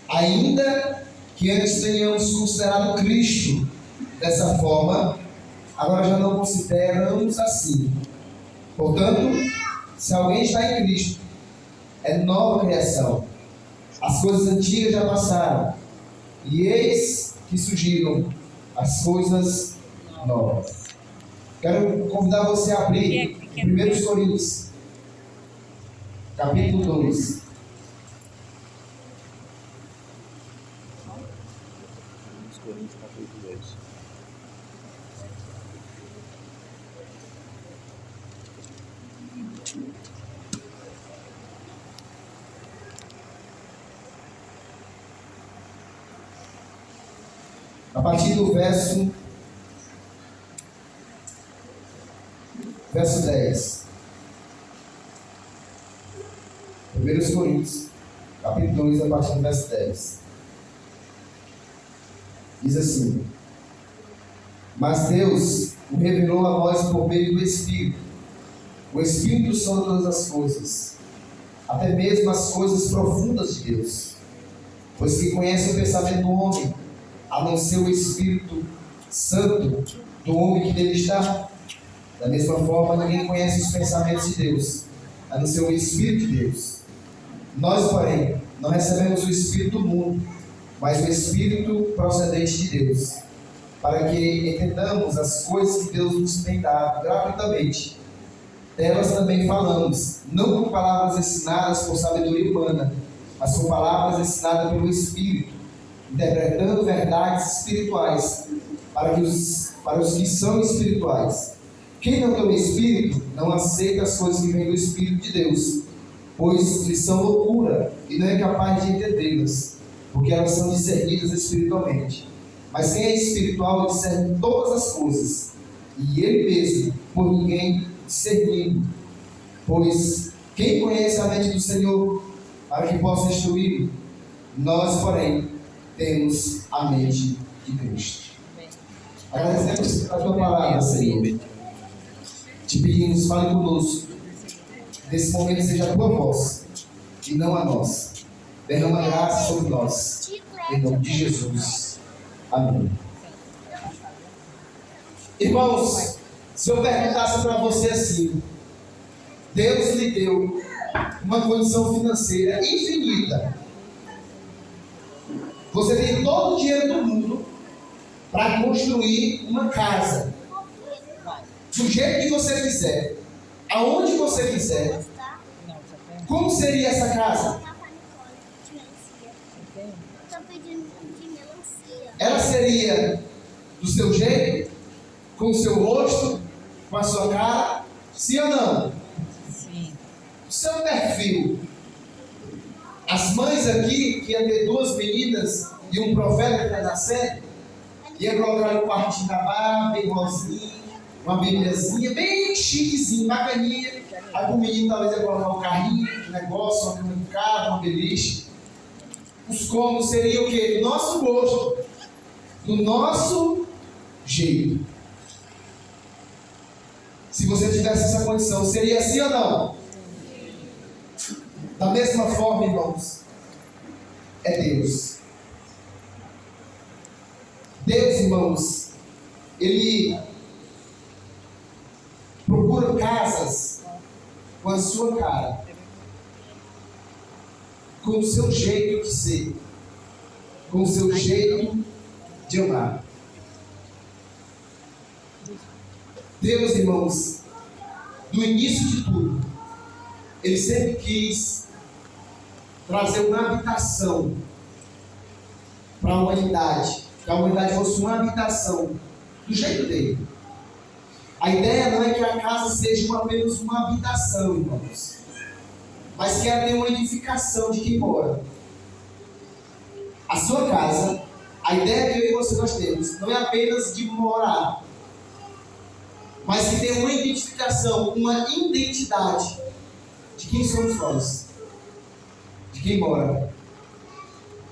Ainda que antes tenhamos considerado Cristo dessa forma, agora já não consideramos assim. Portanto, se alguém está em Cristo, é nova criação. As coisas antigas já passaram, e eis que surgiram as coisas novas. Quero convidar você a abrir 1 Coríntios, capítulo 2. Coríntios, capítulo 2. A partir do verso 10. 1 Coríntios, capítulo 2, a partir do verso 10. Diz assim: mas Deus o revelou a nós por meio do Espírito. O Espírito sonda todas as coisas, até mesmo as coisas profundas de Deus. Pois que conhece o pensamento do homem, a não ser o Espírito Santo do homem que nele está. Da mesma forma, ninguém conhece os pensamentos de Deus, a não ser o Espírito de Deus. Nós, porém, não recebemos o Espírito do mundo, mas o Espírito procedente de Deus, para que entendamos as coisas que Deus nos tem dado gratuitamente. Delas também falamos, não com palavras ensinadas por sabedoria humana, mas com palavras ensinadas pelo Espírito, interpretando verdades espirituais para os que são espirituais. Quem não tem o Espírito não aceita as coisas que vêm do Espírito de Deus, pois lhes são loucura e não é capaz de entendê-las, porque elas são discernidas espiritualmente. Mas quem é espiritual discerne todas as coisas, e ele mesmo por ninguém discernido. Pois quem conhece a mente do Senhor para que possa instruí-lo? Nós, porém, temos a mente de Cristo. Agradecemos a tua palavra, Senhor. Te pedimos, fale conosco. Nesse momento seja a tua voz e não a nossa. Derrama graça sobre nós. Em nome de Jesus. Amém. Irmãos, se eu perguntasse para você assim: Deus lhe deu uma condição financeira infinita. Você tem todo o dinheiro do mundo para construir uma casa. Do jeito que você quiser, aonde você quiser. Como seria essa casa? Ela seria do seu jeito, com o seu rosto, com a sua cara, sim ou não? Sim. O seu perfil. As mães aqui, que iam ter duas meninas e um profeta que ia nascer, ia colocar um quartinho da barra, bem rosinho, uma bibliazinha, bem chiquezinho, bacaninha. Aí o menino talvez ia colocar um carrinho, um negócio, uma cama de carro, uma beliche. Os cômodos seriam o quê? Do nosso gosto, do nosso jeito. Se você tivesse essa condição, seria assim ou não? Da mesma forma, irmãos, é Deus. Deus, irmãos, Ele procura casas com a sua cara, com o seu jeito de ser, com o seu jeito de amar. Deus, irmãos, do início de tudo, Ele sempre quis trazer uma habitação para a humanidade, que a humanidade fosse uma habitação do jeito dele. A ideia não é que a casa seja apenas uma habitação, irmãos, mas que ela tenha uma edificação de quem mora. A sua casa, a ideia que eu e você nós temos, não é apenas de morar, mas que tenha uma identificação, uma identidade de quem somos nós, de quem mora.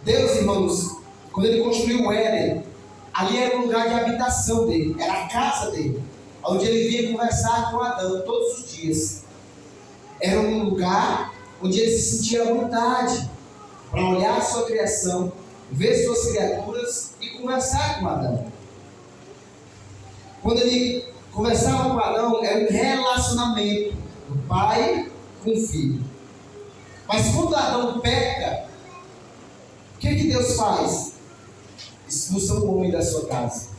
Deus, irmãos, quando Ele construiu o Éden, ali era o lugar de habitação dele, era a casa dele, onde Ele vinha conversar com Adão todos os dias. Era um lugar onde ele se sentia à vontade, para olhar a sua criação, ver suas criaturas e conversar com Adão. Quando ele conversava com Adão, era um relacionamento do pai com o filho. Mas quando Adão peca, o que Deus faz? Expulsa o homem da sua casa.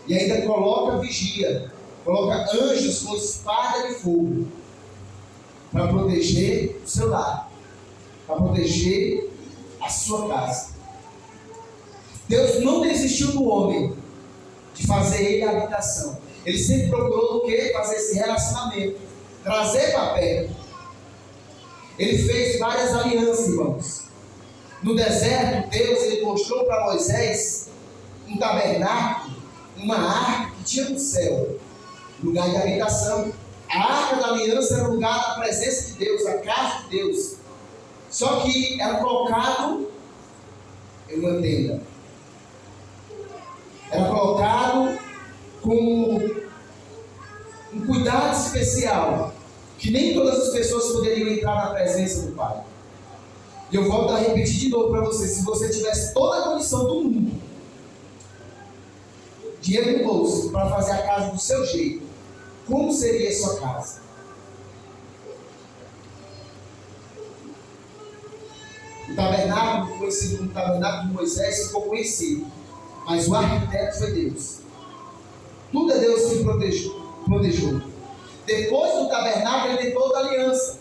E ainda coloca vigia, coloca anjos com espada de fogo para proteger o seu lar, para proteger a sua casa. Deus não desistiu do homem de fazer ele a habitação. Ele sempre procurou o quê? Fazer esse relacionamento, trazer para perto. Ele fez várias alianças, irmãos. No deserto, Deus ele mostrou para Moisés um tabernáculo, uma arca que tinha no céu, lugar de habitação. A arca da aliança era o lugar da presença de Deus, a casa de Deus. Só que era colocado em uma tenda. Era colocado com um cuidado especial, que nem todas as pessoas poderiam entrar na presença do Pai. E eu volto a repetir de novo para você: se você tivesse toda a condição do mundo, dinheiro no bolso, para fazer a casa do seu jeito, como seria a sua casa? O tabernáculo, conhecido como tabernáculo de Moisés, ficou conhecido, mas o arquiteto foi Deus. Tudo é Deus que planejou. Depois do tabernáculo, ele tentou a aliança.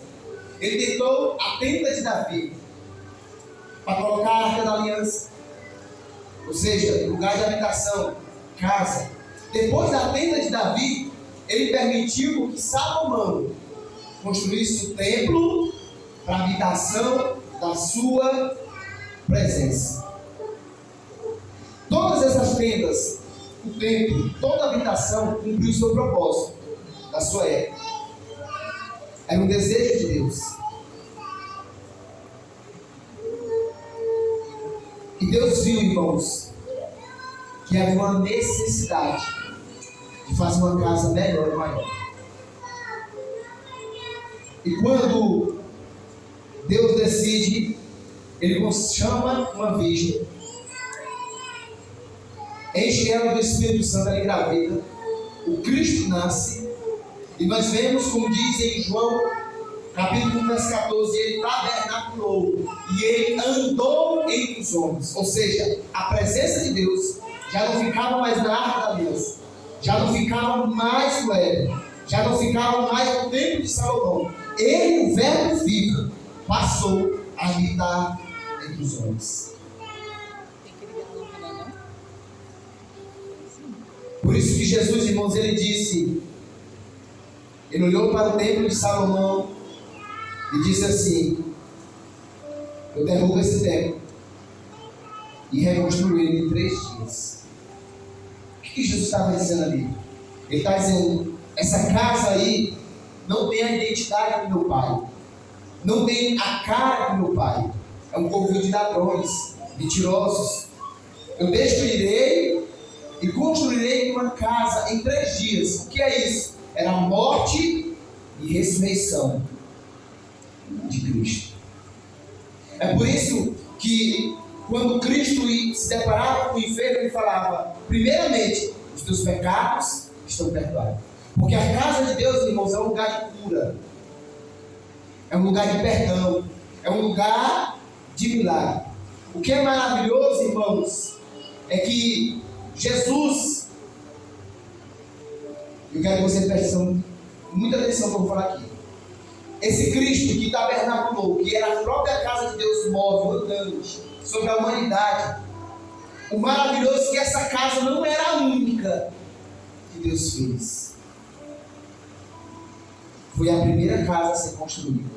Ele tentou a tenda de Davi, para colocar a arca da aliança, ou seja, lugar de habitação, casa. Depois da tenda de Davi, ele permitiu que Salomão construísse o templo para a habitação da sua presença. Todas essas tendas, o templo, toda a habitação cumpriu o seu propósito da sua época. Era um desejo de Deus. E Deus viu, irmãos, que havia uma necessidade de fazer uma casa melhor e maior. E quando Deus decide, Ele chama uma virgem, enche ela do Espírito Santo, ela engravida, o Cristo nasce, e nós vemos, como diz em João, capítulo 1, verso 14, ele tabernaculou, e ele andou entre os homens, ou seja, a presença de Deus já não ficava mais na arca da aliança, já não ficava mais no Éden, já não ficava mais no templo de Salomão. Ele, o verbo vivo, passou a habitar entre os homens. Por isso que Jesus, irmãos, ele disse, ele olhou para o templo de Salomão e disse assim: eu derrubo esse templo e reconstruo ele em 3 dias. O que Jesus estava dizendo ali? Ele está dizendo: essa casa aí não tem a identidade do meu pai, não tem a cara do meu pai, é um povo de ladrões, mentirosos. Eu destruirei e construirei uma casa em 3 dias. O que é isso? Era a morte e ressurreição de Cristo. É por isso que quando Cristo se deparava com o enfermo, ele falava: primeiramente, os teus pecados estão perdoados. Porque a casa de Deus, irmãos, é um lugar de cura, é um lugar de perdão, é um lugar de milagre. O que é maravilhoso, irmãos, é que Jesus, eu quero que você preste muita atenção no que eu vou falar aqui. Esse Cristo que tabernaculou, que era a própria casa de Deus móvel, andante, sobre a humanidade. O maravilhoso é que essa casa não era a única que Deus fez. Foi a primeira casa a ser construída.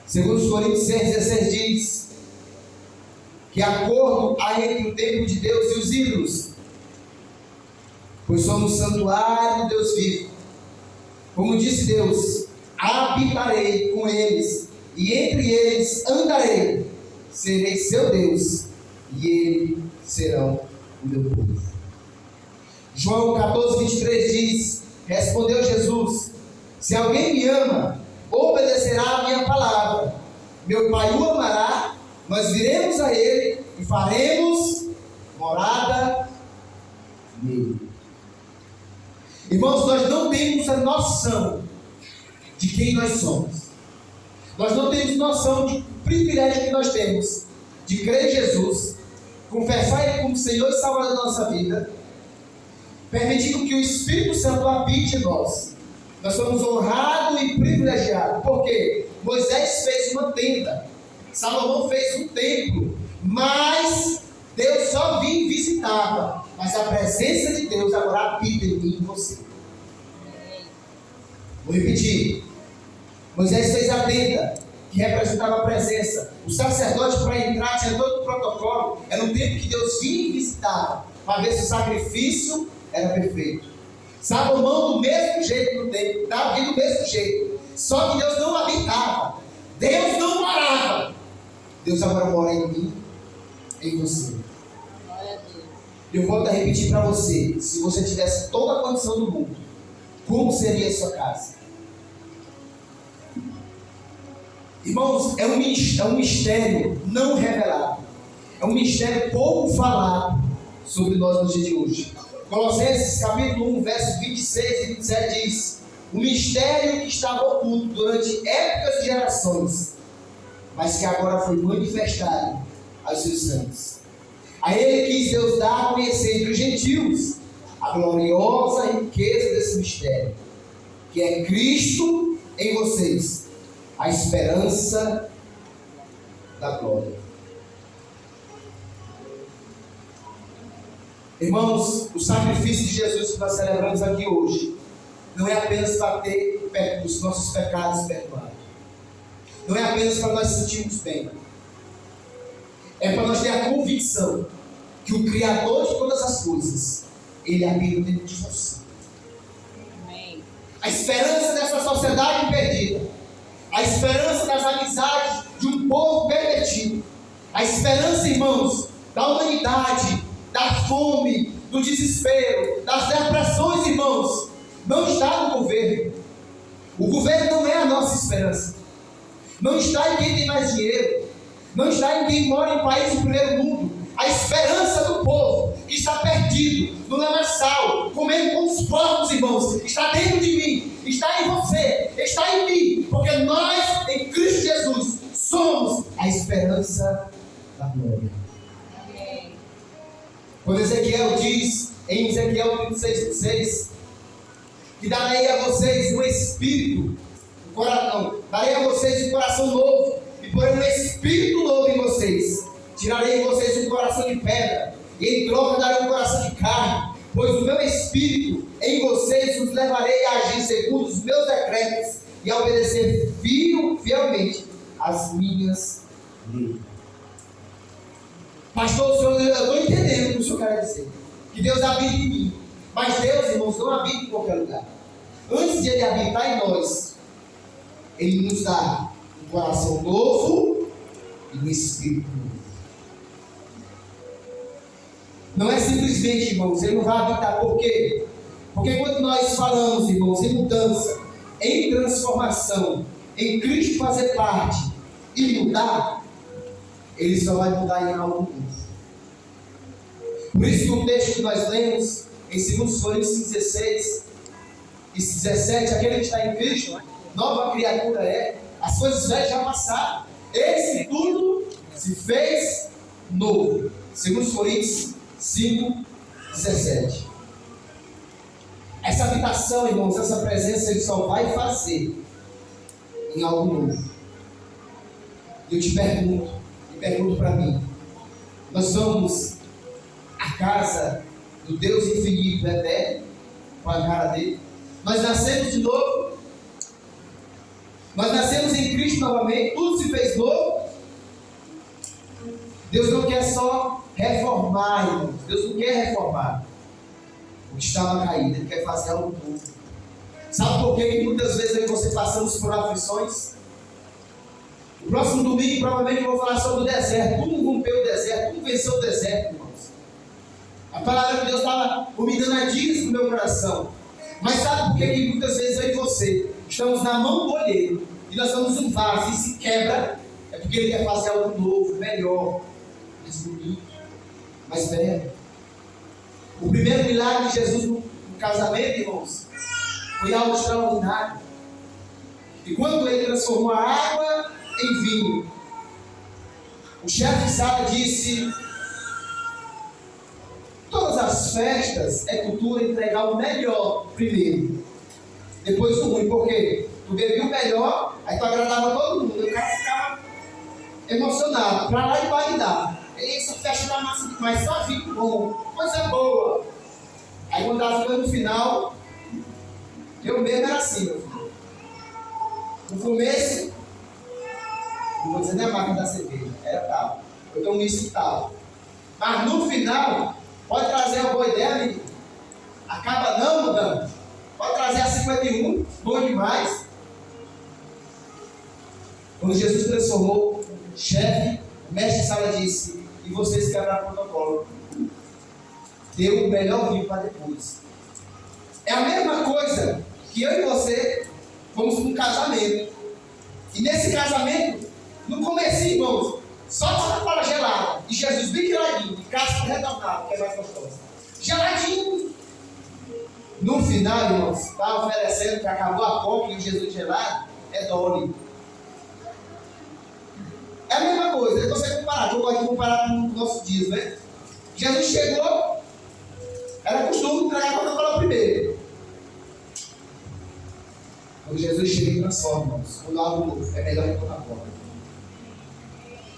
Segundo os Coríntios 6,16 diz que acordo há entre o templo de Deus e os ídolos, pois somos santuário do Deus vivo. Como disse Deus: habitarei com eles, e entre eles andarei, serei seu Deus, e eles serão o meu povo. João 14,23 diz: respondeu Jesus: se alguém me ama, obedecerá a minha palavra, meu Pai o amará, nós viremos a Ele e faremos morada nele. Irmãos, nós não temos a noção de quem nós somos. Nós não temos noção do privilégio que nós temos de crer em Jesus, confessar Ele como Senhor e Salvador da nossa vida, permitindo que o Espírito Santo habite em nós. Nós somos honrados e privilegiados, porque Moisés fez uma tenda, Salomão fez um templo, mas Deus só vinha e visitava, mas a presença de Deus agora habita em mim e em você. Vou repetir. Moisés fez a tenda, que representava a presença. O sacerdote, para entrar, tinha todo o protocolo. Era um tempo que Deus vinha e visitava, para ver se o sacrifício era perfeito. Salomão do mesmo jeito no templo, Davi do mesmo jeito. Só que Deus não habitava, Deus não morava. Deus agora mora em mim, em você. Eu volto a repetir para você: se você tivesse toda a condição do mundo, como seria a sua casa? Irmãos, é um mistério não revelado. É um mistério pouco falado sobre nós no dia de hoje. Colossenses capítulo 1, versos 26 e 27 diz: o mistério que estava oculto durante épocas e gerações, mas que agora foi manifestado aos seus santos. A ele quis Deus dar a conhecer entre os gentios a gloriosa riqueza desse mistério, que é Cristo em vocês, a esperança da glória. Irmãos, o sacrifício de Jesus que nós celebramos aqui hoje não é apenas para ter os nossos pecados perdoados, não é apenas para nós sentirmos bem, é para nós ter a convicção que o Criador de todas as coisas, Ele habita dentro de você. Amém. A esperança dessa sociedade perdida, a esperança das amizades de um povo pervertido, a esperança, irmãos, da humanidade, da fome, do desespero, das depressões, irmãos, não está no governo. O governo não é a nossa esperança. Não está em quem tem mais dinheiro, não está em quem mora em países do primeiro mundo. A esperança do povo que está perdido no lamaçal, comendo com os porcos, irmãos, está dentro de mim, está em você, está em mim, porque nós, em Cristo Jesus, somos a esperança da glória. Amém. Quando Ezequiel diz, em Ezequiel 36, que darei a vocês um espírito, darei a vocês um coração novo, e porei um espírito novo em vocês. Tirarei de vocês um coração de pedra, e em troca darei um coração de carne, pois o meu espírito em vocês os levarei a agir segundo os meus decretos e a obedecer fielmente as minhas leis. Pastor, eu estou entendendo o que o senhor quer dizer, que Deus habita em mim, mas Deus, irmãos, não habita em qualquer lugar. Antes de Ele habitar em nós, Ele nos dá um coração novo e um espírito novo. Não é simplesmente, irmãos, Ele não vai habitar. Por quê? Porque quando nós falamos, irmãos, em mudança, em transformação, em Cristo fazer parte e mudar, Ele só vai mudar em algo novo. Por isso que o texto que nós lemos em 2 Coríntios 16 e 17, aquele que está em Cristo, nova criatura é, as coisas velhas já passaram, esse tudo se fez novo. 2 Coríntios 5, 17. Essa habitação, irmãos, essa presença, Ele só vai fazer em algo novo. Eu te pergunto para mim: nós somos a casa do Deus infinito, eterno, com a cara dele? Nós nascemos de novo? Nós nascemos em Cristo novamente? Tudo se fez novo? Deus não quer só reformar, irmãos. Deus não quer reformar o que estava caído. Ele quer fazer algo novo. Sabe por que muitas vezes eu e você passamos por aflições? O próximo domingo provavelmente eu vou falar sobre o deserto. Como rompeu o deserto? Como venceu o deserto, irmãos? A palavra de Deus estava me dando a dicas no meu coração. Mas sabe por que muitas vezes eu e você estamos na mão do olheiro e nós somos um vaso e se quebra? É porque Ele quer fazer algo novo, melhor, mais bonito, mais belo. O primeiro milagre de Jesus no casamento, irmãos, foi algo extraordinário. E quando Ele transformou a água em vinho, o chefe de sala disse: todas as festas é cultura entregar o melhor primeiro, depois o ruim. Por quê? Tu bebia o melhor, aí tu agradava todo mundo. E o cara ficava emocionado, pra lá e vai dar. Essa festa da massa demais, só vinho bom, coisa boa. Aí quando estava ficando no final, eu mesmo era assim, meu filho. No começo, não vou dizer nem a marca da cerveja, era tal. Eu tomo isso e tal. Mas no final, pode trazer uma boa ideia, amigo. Acaba não mudando. Pode trazer a 51, bom demais. Quando Jesus transformou, o chefe, o mestre de sala disse: e vocês quebraram o protocolo. Deu o melhor vinho para depois. É a mesma coisa que eu e você vamos para um casamento. E nesse casamento, no começo, irmãos, só Coca-Cola gelada. E Jesus bem geladinho, de casca retornada, que é mais gostosa. Geladinho. No final, irmãos, está oferecendo que acabou a Coca e o Jesus gelado, é Dolly. É a mesma coisa, eu você comparar, eu gosto de comparar com os nossos dias, né? Jesus chegou, era costume entregar a Coca-Cola primeiro. Quando Jesus chega e transforma, irmãos, quando algo novo, é melhor que Coca-Cola.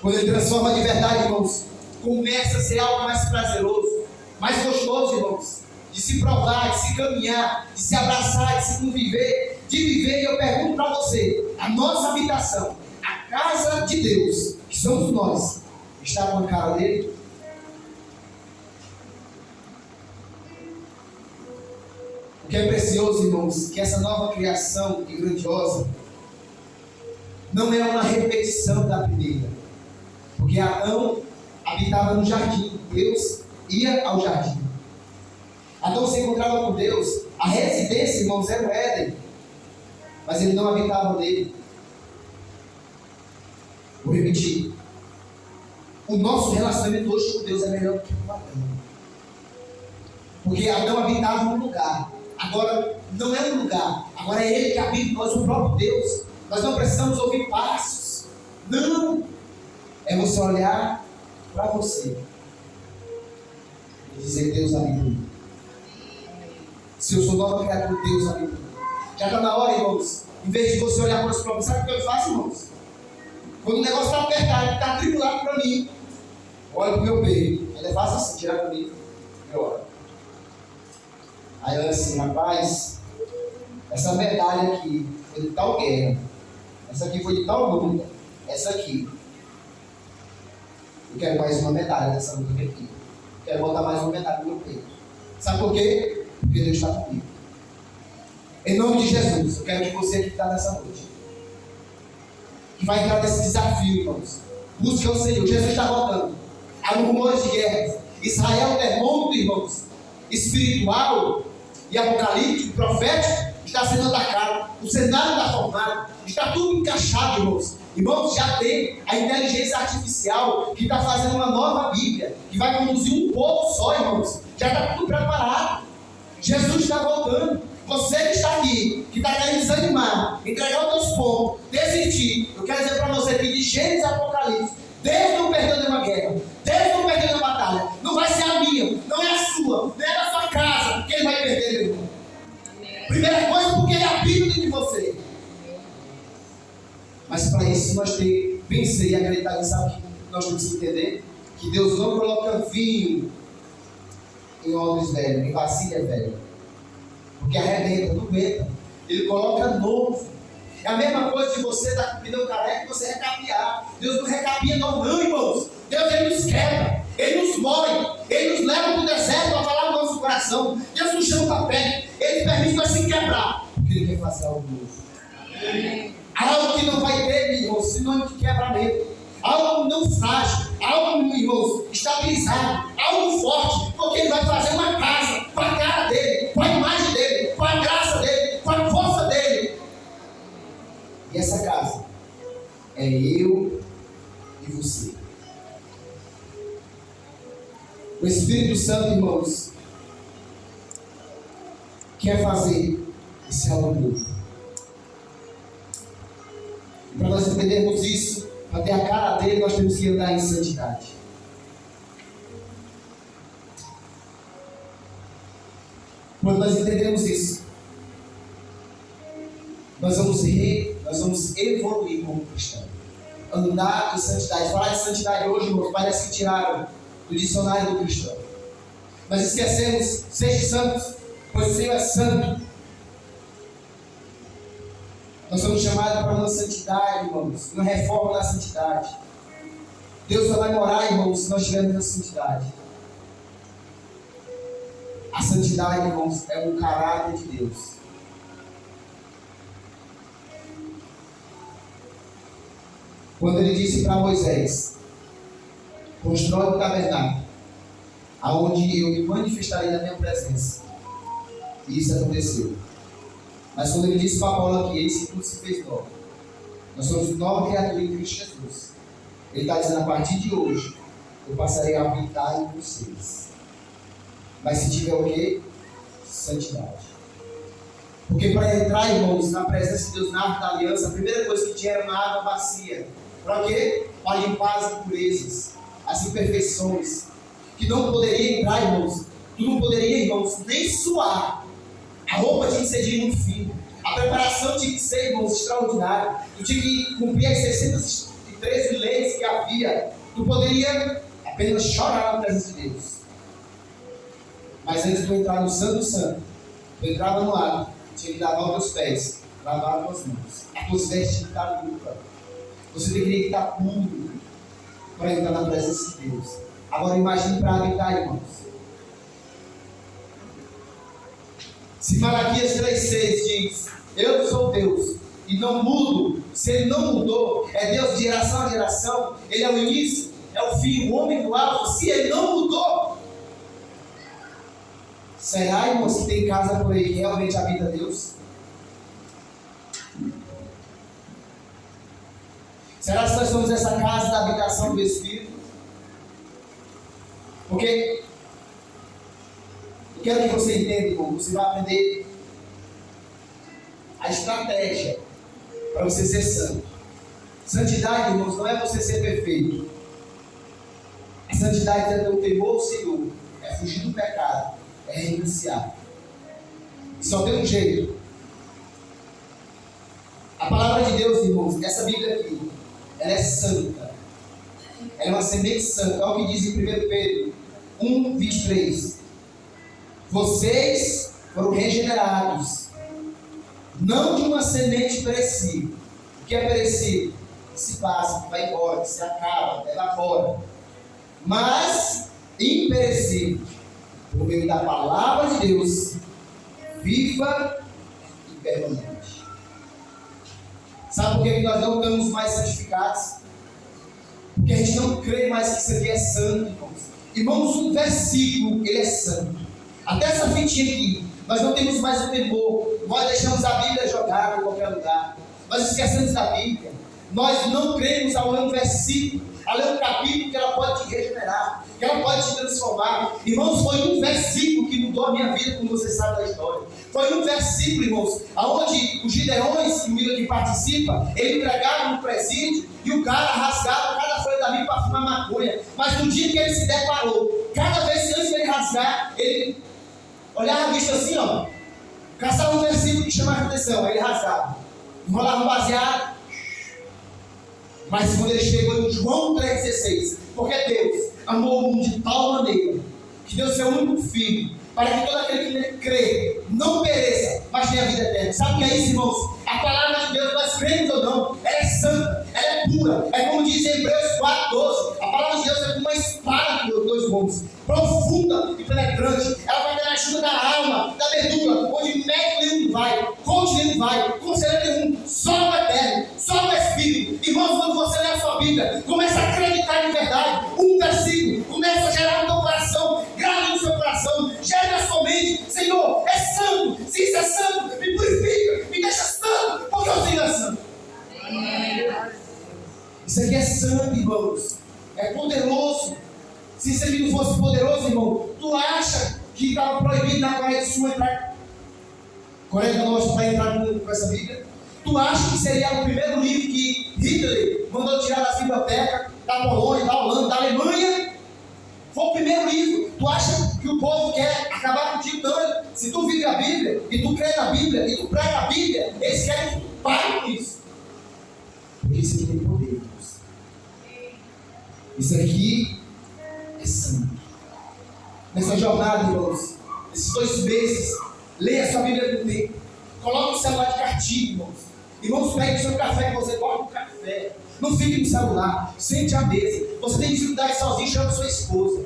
Quando Ele transforma de verdade, irmãos, começa a ser algo mais prazeroso, mais gostoso, irmãos, de se provar, de se caminhar, de se abraçar, de se conviver, de viver. E eu pergunto para você, a nossa habitação, a casa de Deus, que somos nós, está com a cara dele? O que é precioso, irmãos, que essa nova criação e grandiosa não é uma repetição da primeira. Porque Adão habitava no jardim, Deus ia ao jardim. Adão se encontrava com Deus, a residência, irmãos, era o Éden, mas ele não habitava nele. Vou repetir. O nosso relacionamento hoje com Deus é melhor do que com Adão. Porque Adão habitava num lugar. Agora não é um lugar. Agora é Ele que habita em nós, o próprio Deus. Nós não precisamos ouvir passos. Não. É você olhar para você e dizer: Deus habita em mim. Se eu sou nova criatura, Deus habita em mim. Já está na hora, irmãos. Em vez de você olhar para os próprios, sabe o que eu faço, irmãos? Quando o negócio está apertado, está tribulado para mim, olha para o meu peito. Ele é fácil assim, tirar para mim. Eu olho. Aí eu assim: rapaz, essa medalha aqui foi de tal guerra. Essa aqui foi de tal luta. Essa aqui. Eu quero mais uma medalha dessa luta aqui. Quero botar mais uma medalha no meu peito. Sabe por quê? Porque Deus está comigo. Em nome de Jesus, eu quero que você que está nessa noite, que vai entrar nesse desafio, irmãos, busque o Senhor. Jesus está voltando. Há rumores de guerra. Israel, termômetro, irmãos, espiritual e apocalíptico, profético, está sendo atacado. O cenário está formado. Está tudo encaixado, irmãos. Irmãos, já tem a inteligência artificial que está fazendo uma nova Bíblia, que vai conduzir um povo só, irmãos. Já está tudo preparado. Jesus está voltando. Você que está aqui, que está querendo desanimar, entregar os teus pontos, desistir, eu quero dizer para você que de Gênesis a Apocalipse, Deus não perdeu nenhuma guerra, Deus não perdeu nenhuma batalha. Não vai ser a minha, não é a sua, não é da sua casa que Ele vai perder, meu irmão. Primeira coisa, porque Ele habita dentro de você. Mas para isso nós temos que vencer e acreditar nisso. Sabe que nós temos que entender? Que Deus não coloca vinho em odres velhos, em vasilha velha. Porque arrebenta, não aguenta. Ele coloca novo. É a mesma coisa de você dar com pneu careca e você recapear. Deus não recapia não, irmãos. Deus, Ele nos quebra, Ele nos mói, Ele nos leva para o deserto para falar no nosso coração. Deus nos chama para perto, Ele permite nós se quebrar, porque Ele quer fazer algo novo. Algo que não vai ter, irmãos, sinônimo de quebramento. Algo não frágil, algo, irmãos, estabilizado, algo forte, porque Ele vai fazer uma casa com a cara dele, com a imagem dele, com a graça dele, com a força dele. E essa casa é eu você. O Espírito Santo, irmãos, quer fazer esse algo novo. E para nós entendermos isso, para ter a cara dele, nós temos que andar em santidade. Quando nós entendemos isso, nós vamos evoluir como cristão. Andar em santidade. Falar de santidade hoje, irmãos, parece que tiraram do dicionário do cristão. Nós esquecemos, sejam santos, pois o Senhor é santo. Nós somos chamados para uma santidade, irmãos, uma reforma da santidade. Deus só vai morar, irmãos, se nós tivermos a santidade. A santidade, irmãos, é um caráter de Deus. Quando ele disse para Moisés: constrói o tabernáculo, aonde eu me manifestarei na minha presença. E isso aconteceu. Mas quando ele disse para Paulo aqui, esse tudo se fez novo. Nós somos nova criatura em Cristo Jesus. Ele está dizendo: a partir de hoje, eu passarei a habitar em vocês. Mas se tiver o quê? Santidade. Porque para entrar, irmãos, na presença de Deus, na Arca da Aliança, a primeira coisa que tinha era uma água bacia. Para quê? Para limpar as impurezas, as imperfeições. Que não poderia entrar, irmãos. Tu não poderia, irmãos, nem suar. A roupa tinha que ser de linho fino. A preparação tinha que ser, irmãos, extraordinária. Tu tinha que cumprir as 613 leis que havia. Tu poderia apenas chorar na presença de Deus. Mas antes de entrar no Santo Santo, tu entrava no ato, tinha que lavar os teus pés, lavar as tuas mãos. As tuas vestes tinham que estar limpas. Você deveria estar puro para entrar na presença de Deus. Agora imagine para habitar, irmãos. Se Malaquias 3,6 diz: eu sou Deus e não mudo, se ele não mudou, é Deus de geração a geração, ele é o início, é o fim, o homem do alto. Se ele não mudou, será, irmãos, que tem casa por aí que realmente habita Deus? Será que nós somos essa casa da habitação do Espírito? Porque eu quero que você entenda, irmão, você vai aprender a estratégia para você ser santo. Santidade, irmãos, não é você ser perfeito. A santidade é ter o temor ao Senhor, é fugir do pecado, é renunciar. E só tem um jeito. A palavra de Deus, irmãos, essa Bíblia aqui, ela é santa. Ela é uma semente santa. Olha o que diz em 1 Pedro 1:23. Vocês foram regenerados, não de uma semente perecível. O que é perecível? Que se passa, que vai embora, que se acaba, evapora. Mas imperecível, por meio da palavra de Deus, viva e permanente. Sabe por que nós não estamos mais santificados? Porque a gente não crê mais que isso aqui é santo, irmãos. Irmãos, um versículo, ele é santo. Até essa fitinha aqui, nós não temos mais o temor. Nós deixamos a Bíblia jogada em qualquer lugar. Nós esquecemos da Bíblia. Nós não cremos ao ler um versículo, a ler um capítulo que ela pode te regenerar, que ela pode te transformar. Irmãos, foi um versículo que mudou a minha vida, como você sabe da história. Foi um versículo, irmãos, onde os gideões, que participa, ele pregava no presídio e o cara rasgava cada folha da Bíblia para fumar maconha. Mas no dia que ele se deparou, cada vez que antes de ele rasgar, ele olhava a vista assim, ó, caçava um versículo que chamava a atenção, aí ele rasgava, enrolava um baseado. Mas quando ele chegou em João 3,16, porque Deus amou o mundo de tal maneira que deu seu único filho, para que todo aquele que nele crê não pereça, mas tenha vida eterna. Sabe o que é isso, irmãos? A palavra de Deus, nós cremos ou não, ela é santa, ela é pura. É como diz em Hebreus 4,12, a palavra de Deus é como uma espada de dois gumes, profunda e penetrante. Ela vai dar na ajuda da alma, da medula, onde médico nenhum vai, coach nenhum vai, conselheiro nenhum, só o eterno, só o Espírito. Irmãos, quando você lê a sua Bíblia, começa a acreditar em verdade, um versículo começa a gerar no teu coração, grave no seu coração, gere na sua mente: Senhor, é santo. Se isso é santo, me purifica, me deixa santo, porque o Senhor é santo. Isso aqui é sangue, irmãos. É poderoso. Se isso aqui não fosse poderoso, irmão, tu acha que estava proibido na Coreia do Sul entrar? Coreia do Norte vai entrar com essa Bíblia? Tu acha que seria o primeiro livro que Hitler mandou tirar das bibliotecas da Polônia, da Holanda, da Alemanha? Foi o primeiro livro. Tu acha que o povo quer acabar contigo? Não. Se tu vive a Bíblia, e tu crê na Bíblia, e tu prega a Bíblia, eles querem que tu pare com isso. Porque isso aqui tem poder, irmãos. Isso aqui é sangue. Nessa jornada, irmãos, esses 2 meses, leia a sua Bíblia no tempo. Coloque o celular de castigo, irmãos. Irmãos, pegue o seu café que você gosta do café. Não fique no celular, sente à mesa. Você tem dificuldade sozinho, chame sua esposa.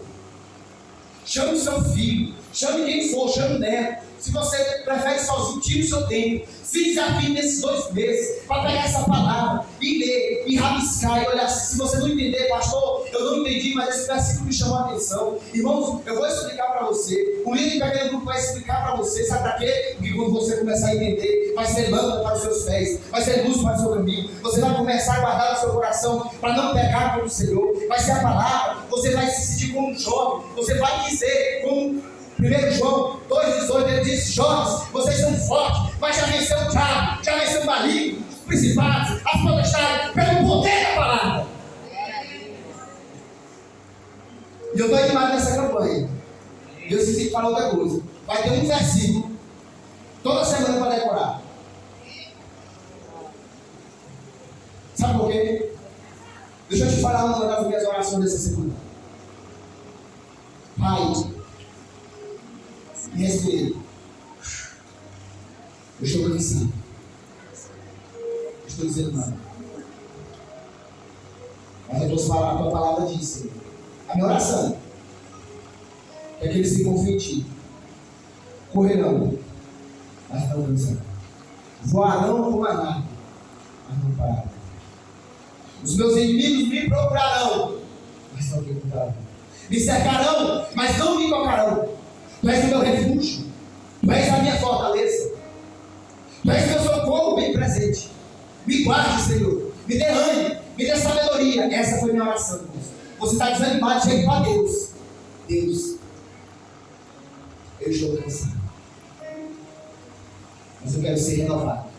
Chame o seu filho. Chame quem for, chame o neto. Se você prefere sozinho, tire o seu tempo. Se desafie nesses 2 meses para pegar essa palavra e ler, e rabiscar, e olhar. Se você não entender, pastor, eu não entendi, mas esse versículo me chamou a atenção. Irmãos, eu vou explicar para você. O líder daquele grupo vai explicar para você. Sabe para quê? Porque quando você começar a entender, vai ser lâmpada para os seus pés, vai ser luz para o seu caminho. Você vai começar a guardar no seu coração para não pecar contra o Senhor. Vai ser a palavra. Você vai se sentir como um jovem. Você vai dizer como 1 João 2,18, ele diz: jovens, vocês são fortes, mas já venceu o diabo, já venceu o maligno, os principados, as potestades, pelo poder da palavra. E eu estou animado nessa campanha. E eu esqueci de falar outra coisa. Vai ter um versículo toda semana para decorar. Sabe por quê? Deixa eu te falar uma das minhas orações dessa semana. Pai, e respire. Eu estou cansado. Estou dizendo nada. Mas a tua palavra diz, Senhor. A minha oração é que eles se confiem em ti. Correrão, mas não cansarão. Voarão como a nave, mas não pararão. Os meus inimigos me procurarão, mas não me encontrarão. Me cercarão, mas não me tocarão. Tu és o meu refúgio, Tu és a minha fortaleza, Tu és o meu socorro bem presente. Me guarde, Senhor, me dê ânimo, me dê sabedoria. Essa foi minha oração, irmãos. Você está desanimado, chega para Deus. Deus, eu estou cansado, mas eu quero ser renovado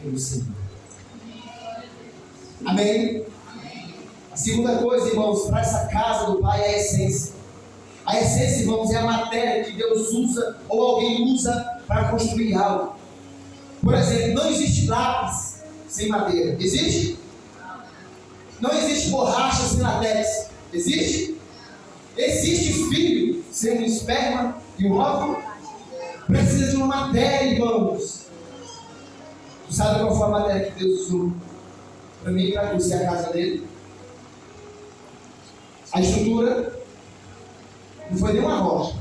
pelo Senhor. Amém? A segunda coisa, irmãos, para essa casa do Pai é a essência. A essência, irmãos, é a matéria que Deus usa ou alguém usa para construir algo. Por exemplo, não existe lápis sem madeira. Existe? Não existe borracha sem latex. Existe? Existe filho sem um esperma e um óvulo? Precisa de uma matéria, irmãos. Tu sabe qual foi a matéria que Deus usou para mim, para construir a casa dele? A estrutura não foi nem uma rocha,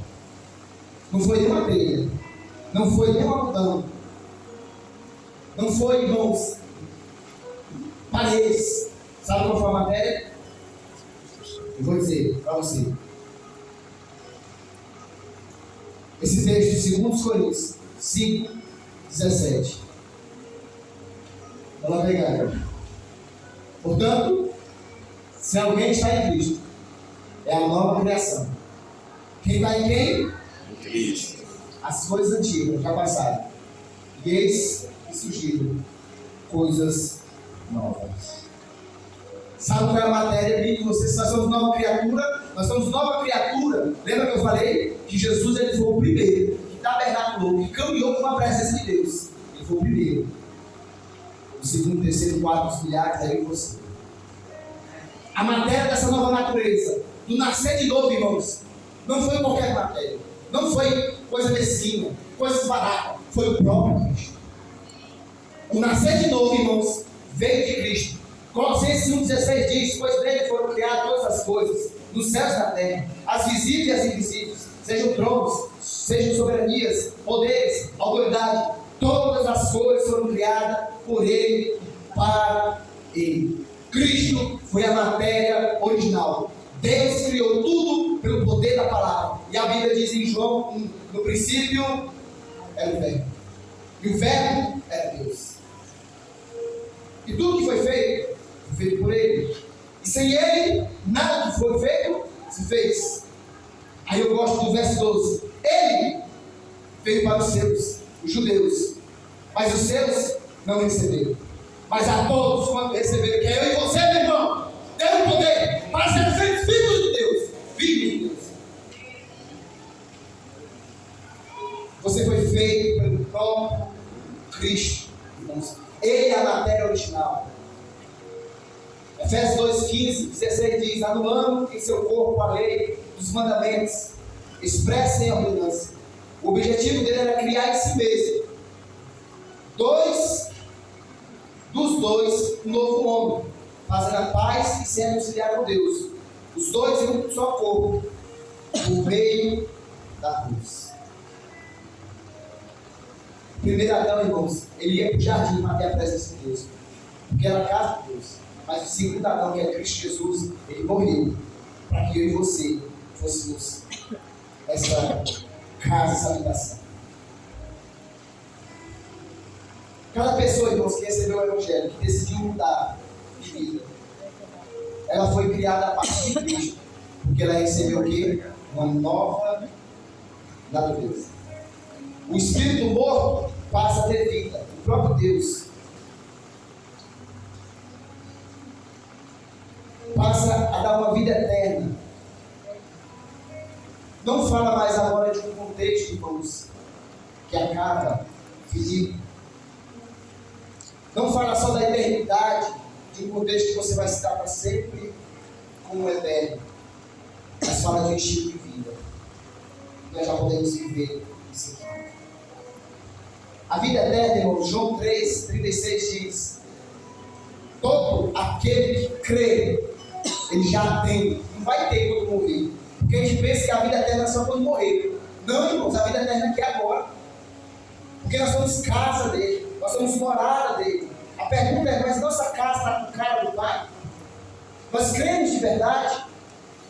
não foi nem uma telha, não foi nem um algodão, não foi, irmãos, paredes. Sabe qual foi a matéria? Eu vou dizer para você. Esse texto de 2 Coríntios 5:17. Vamos lá pegar. Portanto, se alguém está em Cristo, é a nova criação. Quem está em quem? Em Cristo. As coisas antigas já passaram. E eis que surgiram coisas novas. Sabe qual é a matéria ali que nós somos nova criatura? Nós somos nova criatura. Lembra que eu falei? Que Jesus ele foi o primeiro que tabernaculou, que caminhou com a presença de Deus. Ele foi o primeiro. O segundo, terceiro, quarto, os milhares, aí você. A matéria dessa nova natureza, do nascer de novo, irmãos, não foi qualquer matéria, não foi coisa mesquinha, coisas baratas, foi o próprio Cristo. O nascer de novo, irmãos, veio de Cristo. Colossenses 1,16 diz: pois dele foram criadas todas as coisas, nos céus e na terra, as visíveis e as invisíveis, sejam tronos, sejam soberanias, poderes, autoridade, todas as coisas foram criadas por ele, para ele. Cristo foi a matéria original. Deus criou tudo pelo poder da palavra. E a Bíblia diz em João 1: no princípio era o Verbo, e o Verbo era Deus. E tudo que foi feito foi feito por Ele. E sem Ele, nada que foi feito se fez. Aí eu gosto do verso 12. Ele veio para os seus, os judeus, mas os seus não receberam. Mas a todos quanto receberam, que é eu e você, meu irmão, deu o poder para ser feitos filhos de Deus, filhos de Deus. Você foi feito pelo próprio Cristo. Ele é a matéria original. Efésios 2:15, 16 diz: anulando em seu corpo a lei dos mandamentos, expressa em ordenança. O objetivo dele era criar em si mesmo dos dois um novo homem, fazendo a paz e sendo auxiliado por Deus. Os dois em um só corpo, por meio da cruz. O primeiro Adão, irmãos, ele ia para o jardim para ter a presença de Deus, porque era a casa de Deus. Mas o segundo Adão, que é Cristo Jesus, ele morreu para que eu e você fôssemos essa casa, essa habitação. Cada pessoa, irmãos, que recebeu o Evangelho, que decidiu mudar de vida, ela foi criada a partir de Cristo, porque ela recebeu o quê? Uma nova natureza. O espírito morto passa a ter vida, o próprio Deus passa a dar uma vida eterna. Não fala mais agora de um contexto, irmãos, que acaba, finito. Não fala só da eternidade, de um contexto que você vai estar para sempre como eterno. Mas fala de um estilo de vida. Nós já podemos viver isso aqui. A vida eterna, irmãos, João 3:36 diz: todo aquele que crê, ele já tem, não vai ter quando morrer. Porque a gente pensa que a vida eterna é só quando morrer. Não, irmãos, a vida eterna é aqui agora. Porque nós somos casa dele, nós somos morada dele. A pergunta é: mas nossa casa está com cara do Pai? Nós cremos de verdade?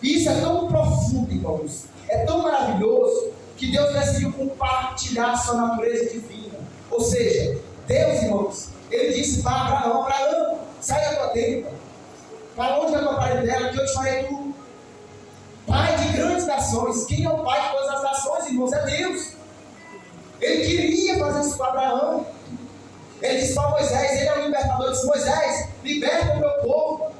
E isso é tão profundo, irmãos, é tão maravilhoso, que Deus decidiu compartilhar a sua natureza divina. Ou seja, Deus, irmãos, ele disse para Abraão: Abraão, sai da tua tenda, para onde é a tua parentela, que eu te farei tu pai de grandes nações. Quem é o pai de todas as nações, irmãos? É Deus. Ele queria fazer isso para Abraão. Ele disse para Moisés, ele é o libertador, ele disse: Moisés, liberta o meu povo.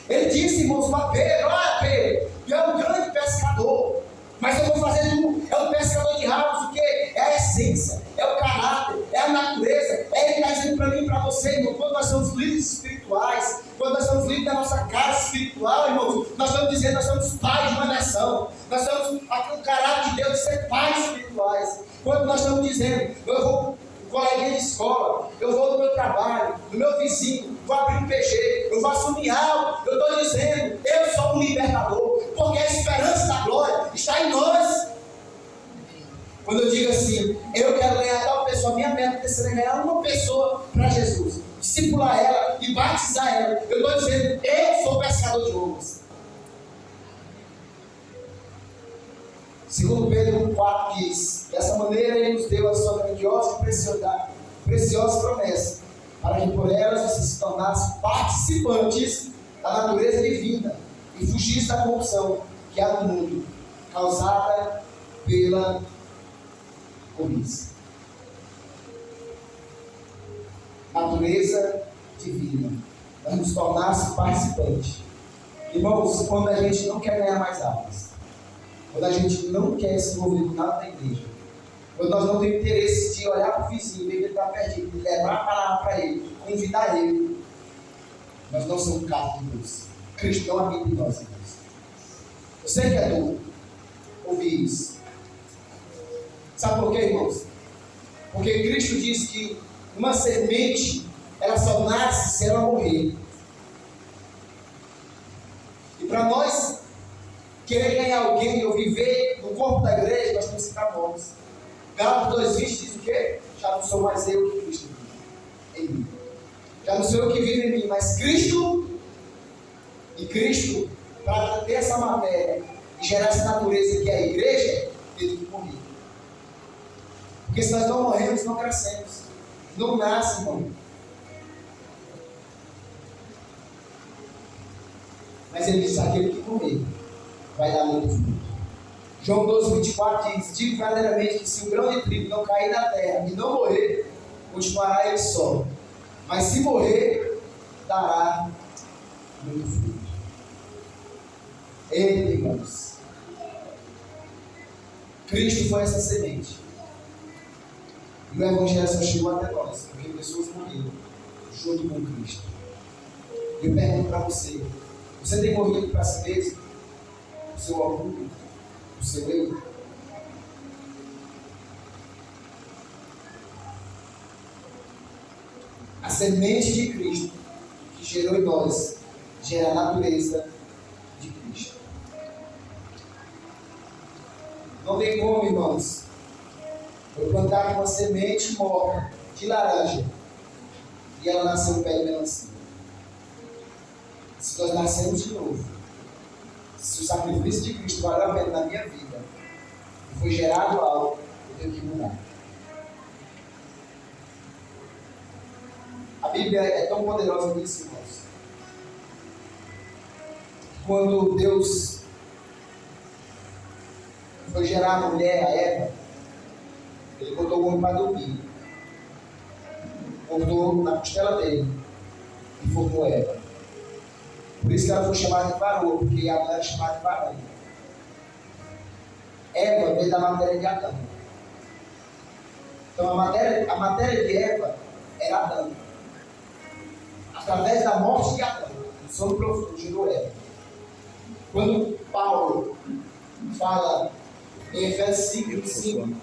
Ele disse, irmãos, para Pedro: olha, Pedro, tu é um grande pescador, mas eu vou fazer tu é um pescador de almas. O que? É a essência, é o caráter, é a natureza. Ele está dizendo para mim e para você, irmão, quando nós somos líderes espirituais, quando nós somos líderes da nossa casa espiritual, irmãos, nós estamos dizendo, nós somos pais de uma nação. Nós somos aqui o caráter de Deus de ser pais espirituais. Quando nós estamos dizendo: eu vou coleguinha de escola, eu vou no meu trabalho, no meu vizinho, vou abrir um PG, eu vou assumir algo, eu estou dizendo: eu sou um libertador, porque a esperança da glória está em nós. Quando eu digo assim: eu quero ganhar tal pessoa, minha meta é ganhar uma pessoa para Jesus, discipular ela e batizar ela, eu estou dizendo: eu sou pescador de almas. Segundo Pedro 1:4 diz: dessa maneira ele nos deu a sua grandiosa e preciosa promessa, para que por elas você se tornasse participantes da natureza divina e fugisse da corrupção que há no mundo, causada pela cobiça. Natureza divina, para nos tornasse participantes. Irmãos, quando a gente não quer ganhar mais almas, quando a gente não quer se envolver com nada da igreja, quando nós não temos interesse de olhar para o vizinho, ver que ele está perdido, de levar a palavra para ele, convidar ele, nós não somos carne de Deus. Cristo não habita em nós, irmãos. Eu sei que é duro ouvir isso. Sabe por quê, irmãos? Porque Cristo diz que uma semente, ela só nasce se ela morrer. E para nós querer ganhar alguém ou viver no corpo da igreja, nós temos que ficar mortos. Gálatas 2:20 diz o quê? Já não sou mais eu que Cristo vive em mim. Já não sou eu que vivo em mim, mas Cristo. E Cristo, para ter essa matéria e gerar essa natureza que é a igreja, teve que morrer. Porque se nós não morremos, não crescemos. Não nasce, irmão. Mas ele diz: aquele que comer vai dar muito fruto. João 12:24 diz: digo verdadeiramente que se o grão de trigo não cair na terra e não morrer, continuará ele só. Mas se morrer, dará muito fruto. Ele, irmãos, Cristo foi essa semente. E o Evangelho só chegou até nós, porque pessoas morreram junto com Cristo. E eu pergunto para você: você tem morrido para si mesmo? O seu orgulho? O seu eu? A semente de Cristo que gerou em nós gera a natureza de Cristo. Não tem como, irmãos, eu plantar uma semente morta de laranja e ela nascer um pé de melancia. Se nós nascemos de novo, se o sacrifício de Cristo valeu a pena na minha vida e foi gerado algo, eu tenho que mudar. A Bíblia é tão poderosa nisso, irmãos. Quando Deus foi gerar a mulher, a Eva, ele botou o homem para dormir. Botou na costela dele e formou Eva. Por isso que ela foi chamada de varoa, porque a mulher era chamada de varão. Eva veio da matéria de Adão. Então a matéria de Eva era Adão. Através da morte de Adão, o sono profundo gerou Eva. Quando Paulo fala em Efésios 5,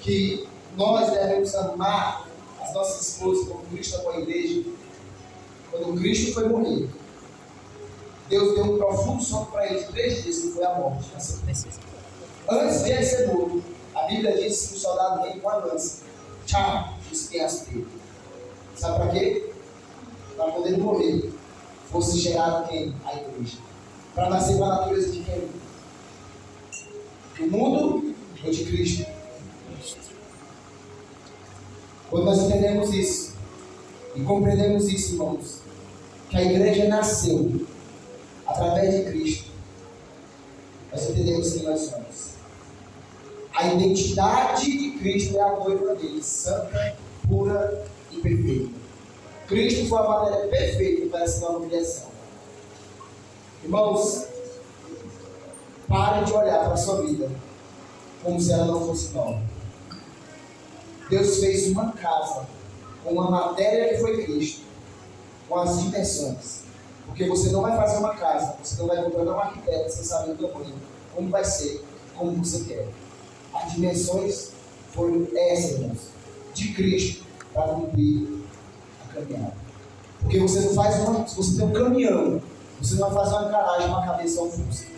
que nós devemos amar as nossas esposas como Cristo amou a igreja, quando Cristo foi morrer, Deus deu um profundo sono para ele de 3 dias, que foi a morte. Antes de ele ser morto, a Bíblia diz que o soldado veio com a lança, tchau, espinhaço dele. Sabe para quê? Para poder morrer, fosse gerado quem? A igreja. Para nascer com a natureza de quem? Do mundo ou de Cristo? Quando nós entendemos isso e compreendemos isso, irmãos, que a igreja nasceu através de Cristo, nós entendemos quem nós somos. A identidade de Cristo é a noiva dele, santa, pura e perfeita. Cristo foi a matéria perfeita para essa nova criação. Irmãos, pare de olhar para a sua vida como se ela não fosse nova. Deus fez uma casa com uma matéria que foi Cristo, com as dimensões. Porque você não vai fazer uma casa, você não vai comprar um arquiteto sem saber o tamanho, como vai ser, como você quer. As dimensões foram essas, irmãos, de Cristo para cumprir a caminhada. Porque você não faz uma, se você tem um caminhão, você não vai fazer uma garagem, uma cabeça ou um Fusca.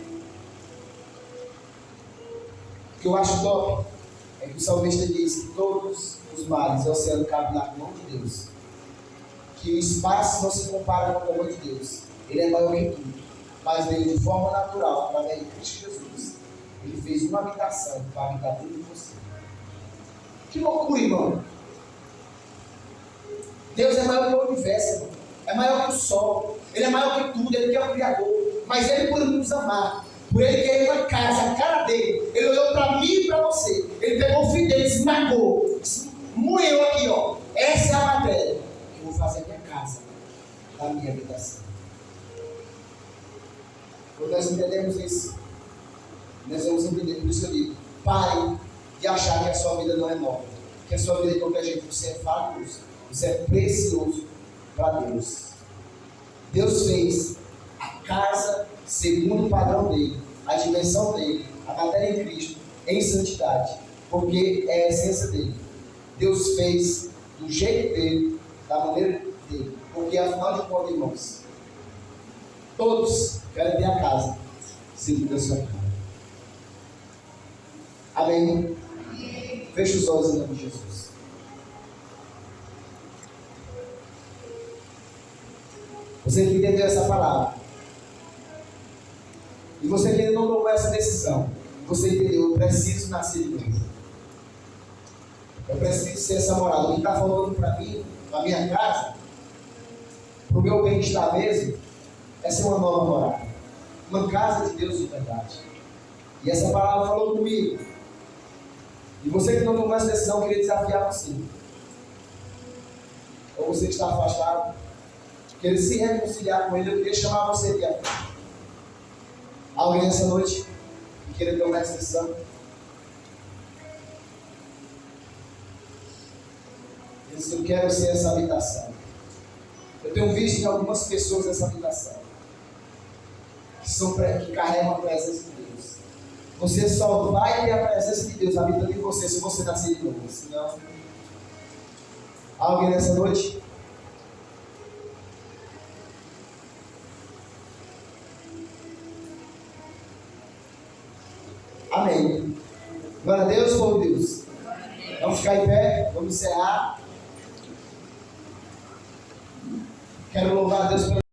O que eu acho top é que o salmista diz que todos os mares e o oceano cabem na mão de Deus. Que o espaço não se compara com a mão de Deus. Ele é maior que tudo. Mas veio de forma natural, através de Cristo Jesus. Ele fez uma habitação para habitar tudo em você. Que loucura, irmão! Deus é maior que o universo, irmão. É maior que o sol. Ele é maior que tudo. Ele que é o Criador. Mas Ele, por nos amar, por Ele querer uma casa, a cara dele, Ele olhou para mim e para você. Ele pegou o filho dele, esmagou, moeu aqui, ó. Essa é a matéria que eu vou fazer a minha casa, da minha habitação. Quando nós entendemos isso, nós vamos entender, por isso que eu digo: pare de achar que a sua vida não é nova, que a sua vida de qualquer jeito. Você é valioso, você é precioso para Deus. Deus fez a casa segundo o padrão dele, a dimensão dele, a matéria em Cristo, em santidade, porque é a essência dele. Deus fez do jeito dele, da maneira dele, porque afinal de contas, irmãos, todos querem ter a casa segundo a sua cara. Amém? Feche os olhos em nome de Jesus. Você que entendeu essa palavra, e você que ainda não tomou essa decisão, você entendeu: eu preciso nascer de novo. Eu preciso ser essa morada. O que está faltando para mim, na minha casa, para o meu bem-estar mesmo, Essa é uma nova morada. Uma casa de Deus de verdade. E essa palavra falou comigo. E você que não tomou essa decisão, eu queria desafiar você. Ou você que está afastado, querer se reconciliar com Ele, eu queria chamar você aqui à frente. Alguém nessa noite que queira tomar essa decisão? Eu disse, eu quero ser essa habitação. Eu tenho visto em algumas pessoas essa habitação, que carregam a presença de Deus. Você só vai ter a presença de Deus habitando em você se você nascer de novo. Senão, alguém nessa noite? Amém. Glória a Deus, povo de Deus. Vamos ficar em pé, vamos encerrar. Quero louvar a Deus pela